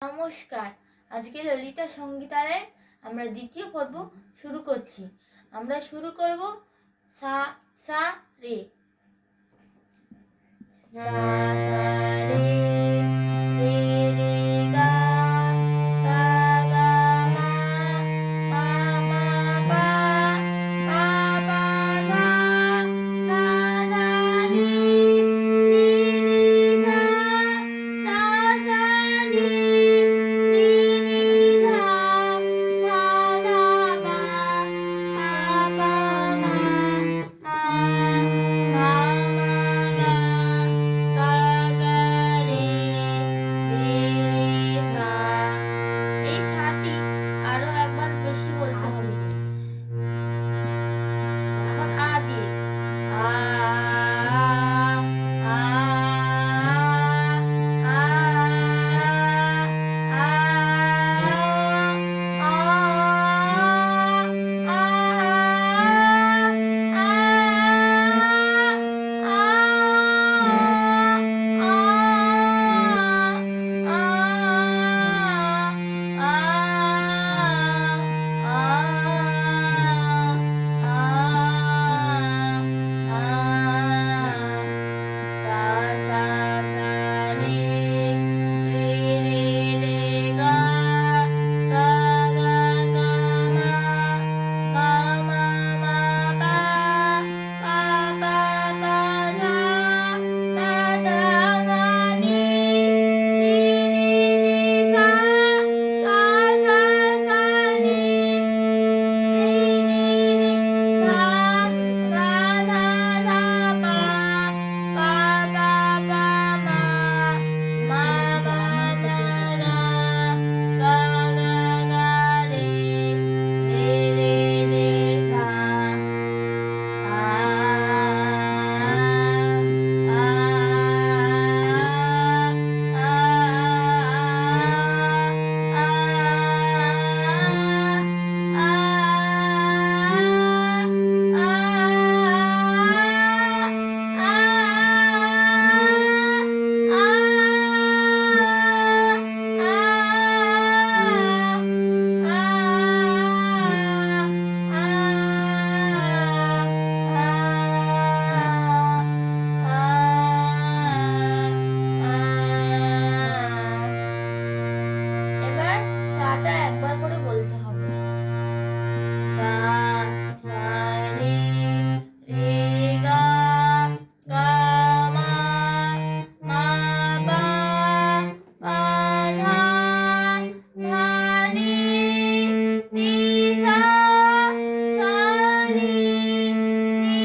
নমস্কার। আজকে ললিতা সঙ্গীতালয়ের আমরা দ্বিতীয় পর্ব শুরু করছি। আমরা শুরু করব সা সা রে। সা সা রে রে রে গা গা গা মা মা মা পা পা পা ধা ধা ধা নি নি নি সা সা সা নি নি নি ধা ধা ধা পা পা পা মা মা গা মা গা গা গা রে রে রে সা। এই সাটি আরো একবার বেশি বলতে হবে। এখন আ দিয়ে আ আ আ এবার সাটা একবার করে বলতে হবে। সা সা রে রে গা গা মা মা পা পা ধা ধা নি নি সা সা নি নি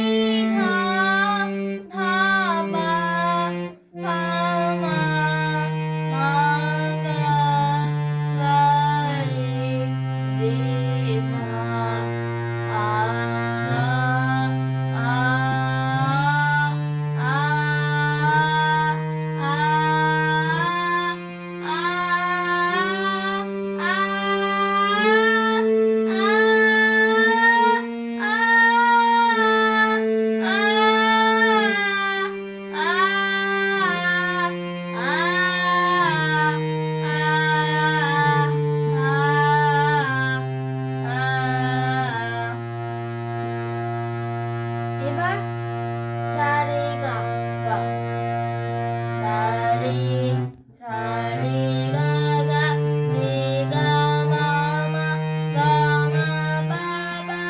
ধা ধা পা পা মা মা গা গা রে রে সা। আ আ আ এবার সা রে গা গা সা রে গা গা রে গা মা মা গা মা পা পা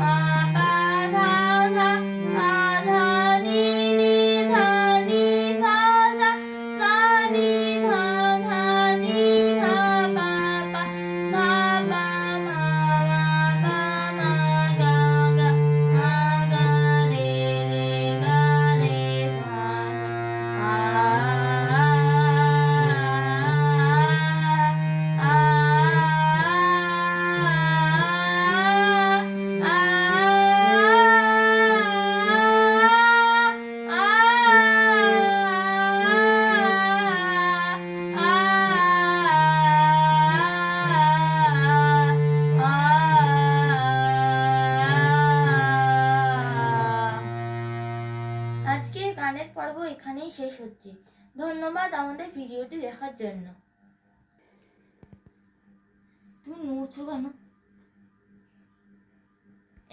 মা পা ধা ধা ধা ধা নি নি ধা নি সা সা সা নি ধা ধা নি ধা পা পা ধা পা মা মা পা মা গা গা মা গা রে রে গা রে সা। আ আজকের গানের পর্ব এখানেই শেষ হচ্ছে। ধন্যবাদ আমাদের ভিডিওটি দেখার জন্য। করছো কেন?